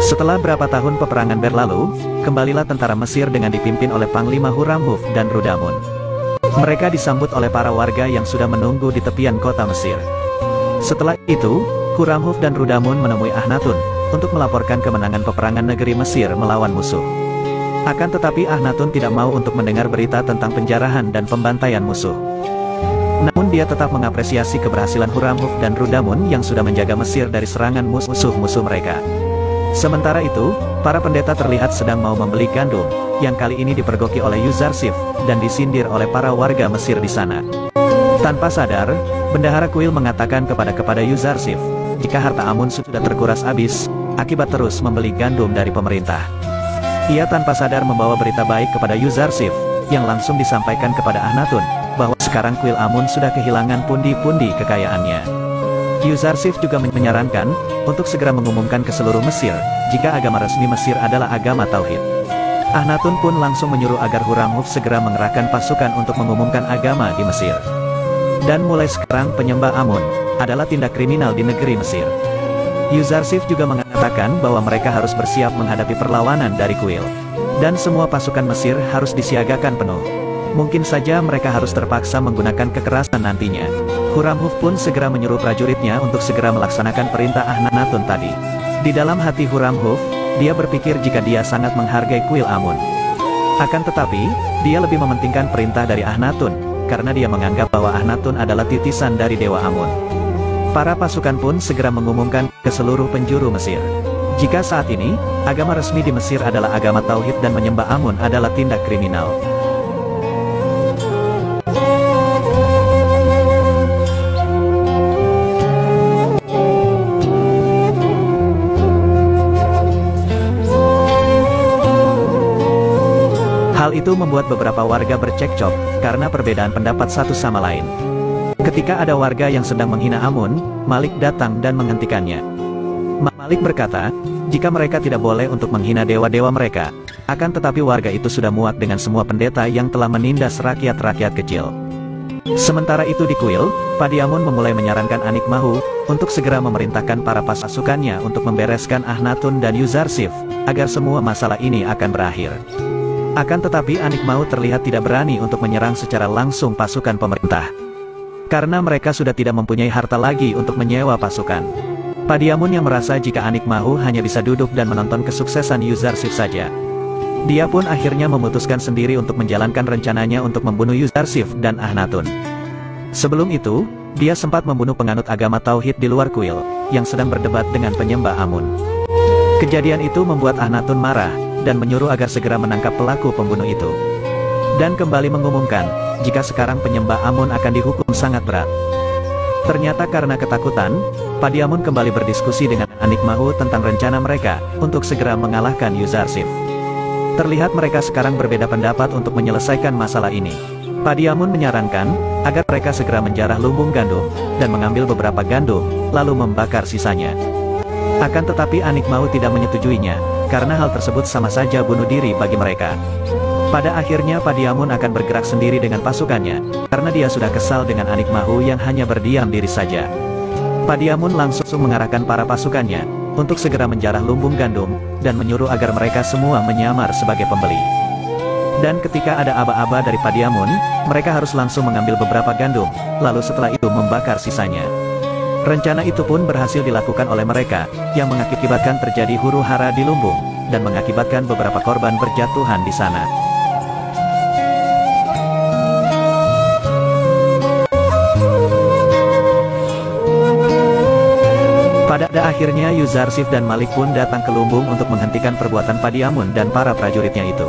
Setelah berapa tahun peperangan berlalu, kembalilah tentara Mesir dengan dipimpin oleh Panglima Huramhuf dan Rudamun. Mereka disambut oleh para warga yang sudah menunggu di tepian kota Mesir. Setelah itu, Huramhuf dan Rudamun menemui Akhnatun untuk melaporkan kemenangan peperangan negeri Mesir melawan musuh. Akan tetapi Akhnatun tidak mau untuk mendengar berita tentang penjarahan dan pembantaian musuh. Namun dia tetap mengapresiasi keberhasilan Huramhuf dan Rudamun yang sudah menjaga Mesir dari serangan musuh-musuh mereka. Sementara itu, para pendeta terlihat sedang mau membeli gandum, yang kali ini dipergoki oleh Yuzarsif, dan disindir oleh para warga Mesir di sana. Tanpa sadar, Bendahara Kuil mengatakan kepada Yuzarsif, jika harta Amun sudah terkuras habis, akibat terus membeli gandum dari pemerintah. Ia tanpa sadar membawa berita baik kepada Yuzarsif, yang langsung disampaikan kepada Akhnatun, bahwa sekarang kuil Amun sudah kehilangan pundi-pundi kekayaannya. Yuzarsif juga menyarankan, untuk segera mengumumkan ke seluruh Mesir, jika agama resmi Mesir adalah agama Tauhid. Akhnatun pun langsung menyuruh agar Huramhuf segera mengerahkan pasukan untuk mengumumkan agama di Mesir. Dan mulai sekarang penyembah Amun adalah tindak kriminal di negeri Mesir. Yuzarsif juga mengatakan bahwa mereka harus bersiap menghadapi perlawanan dari kuil. Dan semua pasukan Mesir harus disiagakan penuh. Mungkin saja mereka harus terpaksa menggunakan kekerasan nantinya. Huramhuf pun segera menyuruh prajuritnya untuk segera melaksanakan perintah Akhnatun tadi. Di dalam hati Huramhuf, dia berpikir jika dia sangat menghargai kuil Amun. Akan tetapi, dia lebih mementingkan perintah dari Akhnatun, karena dia menganggap bahwa Akhnatun adalah titisan dari Dewa Amun. Para pasukan pun segera mengumumkan ke seluruh penjuru Mesir. Jika saat ini, agama resmi di Mesir adalah agama Tauhid dan menyembah Amun adalah tindak kriminal. Hal itu membuat beberapa warga bercekcok, karena perbedaan pendapat satu sama lain. Ketika ada warga yang sedang menghina Amun, Malik datang dan menghentikannya. Malik berkata, jika mereka tidak boleh untuk menghina dewa-dewa mereka, akan tetapi warga itu sudah muak dengan semua pendeta yang telah menindas rakyat-rakyat kecil. Sementara itu di kuil, Padiamun memulai menyarankan Anikmahu, untuk segera memerintahkan para pasukannya untuk membereskan Akhnatun dan Yuzarsif, agar semua masalah ini akan berakhir. Akan tetapi Anikmahu terlihat tidak berani untuk menyerang secara langsung pasukan pemerintah. Karena mereka sudah tidak mempunyai harta lagi untuk menyewa pasukan. Padiamun yang merasa jika Anikmahu hanya bisa duduk dan menonton kesuksesan Yuzarsif saja. Dia pun akhirnya memutuskan sendiri untuk menjalankan rencananya untuk membunuh Yuzarsif dan Akhnatun. Sebelum itu, dia sempat membunuh penganut agama Tauhid di luar kuil, yang sedang berdebat dengan penyembah Amun. Kejadian itu membuat Akhnatun marah, dan menyuruh agar segera menangkap pelaku pembunuh itu. Dan kembali mengumumkan, jika sekarang penyembah Amun akan dihukum sangat berat. Ternyata karena ketakutan, Padiamun kembali berdiskusi dengan Anikmahu tentang rencana mereka, untuk segera mengalahkan Yuzarsif. Terlihat mereka sekarang berbeda pendapat untuk menyelesaikan masalah ini. Padiamun menyarankan, agar mereka segera menjarah lumbung gandum, dan mengambil beberapa gandum, lalu membakar sisanya. Akan tetapi Anikmahu tidak menyetujuinya, karena hal tersebut sama saja bunuh diri bagi mereka. Pada akhirnya Padiamun akan bergerak sendiri dengan pasukannya, karena dia sudah kesal dengan Anikmahu yang hanya berdiam diri saja. Padiamun langsung mengarahkan para pasukannya, untuk segera menjarah lumbung gandum, dan menyuruh agar mereka semua menyamar sebagai pembeli. Dan ketika ada aba-aba dari Padiamun, mereka harus langsung mengambil beberapa gandum, lalu setelah itu membakar sisanya. Rencana itu pun berhasil dilakukan oleh mereka, yang mengakibatkan terjadi huru-hara di lumbung, dan mengakibatkan beberapa korban berjatuhan di sana. Pada akhirnya Yuzarsif dan Malik pun datang ke lumbung untuk menghentikan perbuatan Padiamun dan para prajuritnya itu.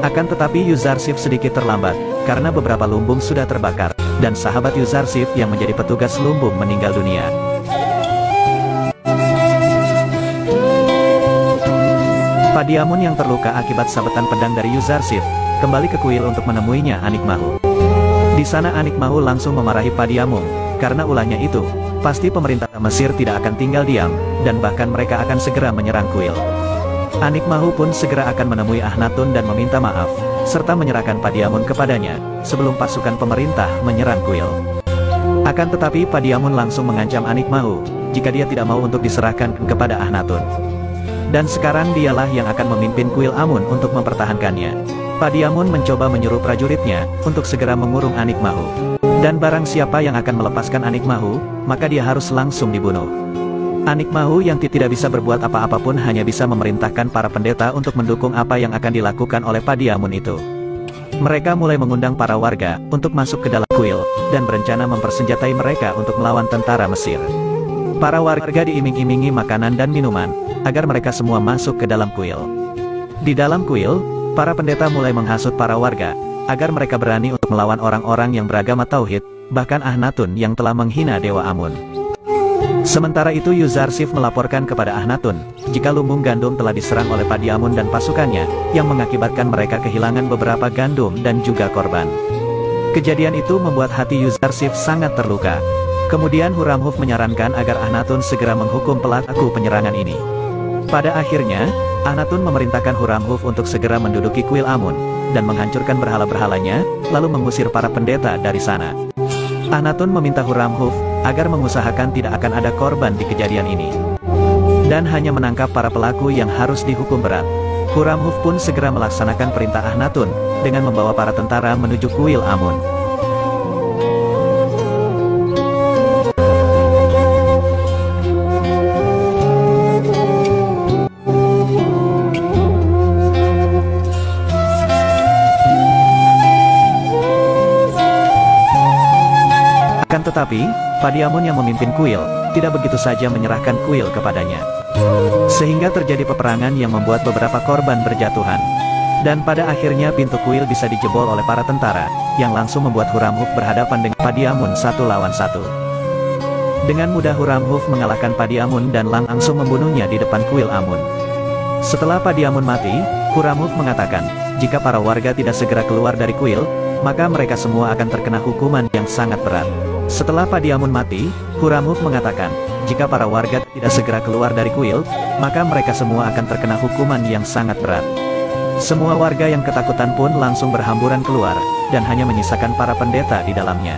Akan tetapi Yuzarsif sedikit terlambat, karena beberapa lumbung sudah terbakar, dan sahabat Yuzarsif yang menjadi petugas lumbung meninggal dunia. Padiamun yang terluka akibat sabetan pedang dari Yuzarsif, kembali ke kuil untuk menemuinya Anikmahu. Di sana Anikmahu langsung memarahi Padiamun, karena ulahnya itu, pasti pemerintah Mesir tidak akan tinggal diam, dan bahkan mereka akan segera menyerang kuil. Anikmahu pun segera akan menemui Akhnatun dan meminta maaf, serta menyerahkan Padiamun kepadanya, sebelum pasukan pemerintah menyerang kuil. Akan tetapi Padiamun langsung mengancam Anikmahu, jika dia tidak mau untuk diserahkan kepada Akhnatun. Dan sekarang dialah yang akan memimpin kuil Amun untuk mempertahankannya. Padiamun mencoba menyuruh prajuritnya untuk segera mengurung Anik Mahu. Dan barang siapa yang akan melepaskan Anik Mahu, maka dia harus langsung dibunuh. Anik Mahu yang tidak bisa berbuat apa-apa pun hanya bisa memerintahkan para pendeta untuk mendukung apa yang akan dilakukan oleh Padiamun itu. Mereka mulai mengundang para warga untuk masuk ke dalam kuil, dan berencana mempersenjatai mereka untuk melawan tentara Mesir. Para warga diiming-imingi makanan dan minuman, agar mereka semua masuk ke dalam kuil. Di dalam kuil, para pendeta mulai menghasut para warga, agar mereka berani untuk melawan orang-orang yang beragama Tauhid, bahkan Akhnatun yang telah menghina Dewa Amun. Sementara itu Yuzarsif melaporkan kepada Akhnatun, jika lumbung gandum telah diserang oleh Padiamun dan pasukannya, yang mengakibatkan mereka kehilangan beberapa gandum dan juga korban. Kejadian itu membuat hati Yuzarsif sangat terluka. Kemudian Huramhuf menyarankan agar Akhnatun segera menghukum pelaku penyerangan ini. Pada akhirnya, Akhnatun memerintahkan Huramhuf untuk segera menduduki kuil Amun, dan menghancurkan berhala-berhalanya, lalu mengusir para pendeta dari sana. Akhnatun meminta Huramhuf agar mengusahakan tidak akan ada korban di kejadian ini, dan hanya menangkap para pelaku yang harus dihukum berat. Huramhuf pun segera melaksanakan perintah Akhnatun, dengan membawa para tentara menuju kuil Amun. Tetapi, Padiamun yang memimpin kuil, tidak begitu saja menyerahkan kuil kepadanya. Sehingga terjadi peperangan yang membuat beberapa korban berjatuhan. Dan pada akhirnya pintu kuil bisa dijebol oleh para tentara, yang langsung membuat Huramhuf berhadapan dengan Padiamun satu lawan satu. Dengan mudah Huramhuf mengalahkan Padiamun dan langsung membunuhnya di depan kuil Amun. Setelah Padiamun mati, Huramhuf mengatakan, jika para warga tidak segera keluar dari kuil, maka mereka semua akan terkena hukuman yang sangat berat. Setelah Padiamun mati, Huramhuf mengatakan, jika para warga tidak segera keluar dari kuil, maka mereka semua akan terkena hukuman yang sangat berat. Semua warga yang ketakutan pun langsung berhamburan keluar, dan hanya menyisakan para pendeta di dalamnya.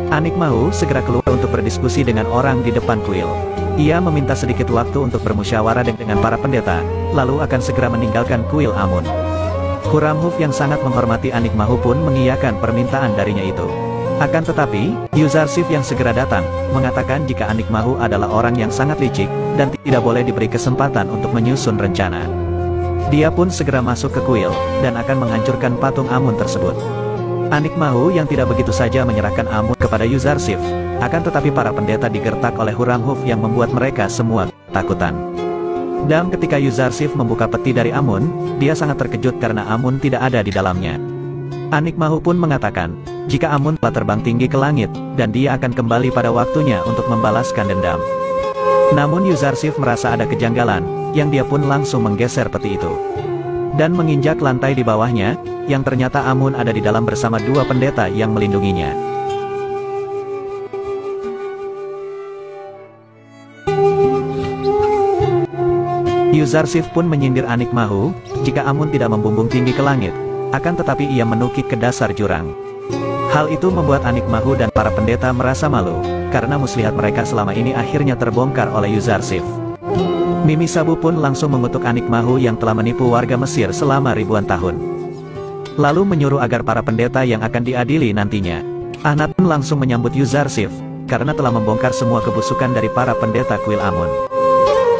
Anik Mahu segera keluar untuk berdiskusi dengan orang di depan kuil. Ia meminta sedikit waktu untuk bermusyawarah dengan para pendeta, lalu akan segera meninggalkan kuil Amun. Huramhuf yang sangat menghormati Anik Mahu pun mengiyakan permintaan darinya itu. Akan tetapi, Yuzarsif yang segera datang, mengatakan jika Anik Mahu adalah orang yang sangat licik, dan tidak boleh diberi kesempatan untuk menyusun rencana. Dia pun segera masuk ke kuil, dan akan menghancurkan patung Amun tersebut. Anik Mahu yang tidak begitu saja menyerahkan Amun kepada Yuzarsif, akan tetapi para pendeta digertak oleh Huramhuf yang membuat mereka semua ketakutan. Dan ketika Yuzarsif membuka peti dari Amun, dia sangat terkejut karena Amun tidak ada di dalamnya. Anik Mahu pun mengatakan, jika Amun telah terbang tinggi ke langit, dan dia akan kembali pada waktunya untuk membalaskan dendam. Namun Yuzarsif merasa ada kejanggalan, yang dia pun langsung menggeser peti itu. Dan menginjak lantai di bawahnya, yang ternyata Amun ada di dalam bersama dua pendeta yang melindunginya. Yuzarsif pun menyindir Anik Mahu, jika Amun tidak membumbung tinggi ke langit, akan tetapi ia menukik ke dasar jurang. Hal itu membuat Anik Mahu dan para pendeta merasa malu, karena muslihat mereka selama ini akhirnya terbongkar oleh Yuzarsif. Mimi Sabu pun langsung mengutuk Anik Mahu yang telah menipu warga Mesir selama ribuan tahun. Lalu menyuruh agar para pendeta yang akan diadili nantinya. Akhnatun langsung menyambut Yuzarsif, karena telah membongkar semua kebusukan dari para pendeta kuil Amun.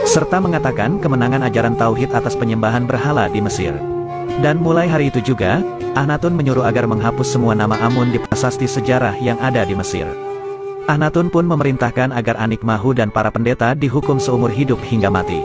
Serta mengatakan kemenangan ajaran Tauhid atas penyembahan berhala di Mesir. Dan mulai hari itu juga, Akhnatun menyuruh agar menghapus semua nama Amun di prasasti sejarah yang ada di Mesir. Akhnatun pun memerintahkan agar Anik Mahu dan para pendeta dihukum seumur hidup hingga mati.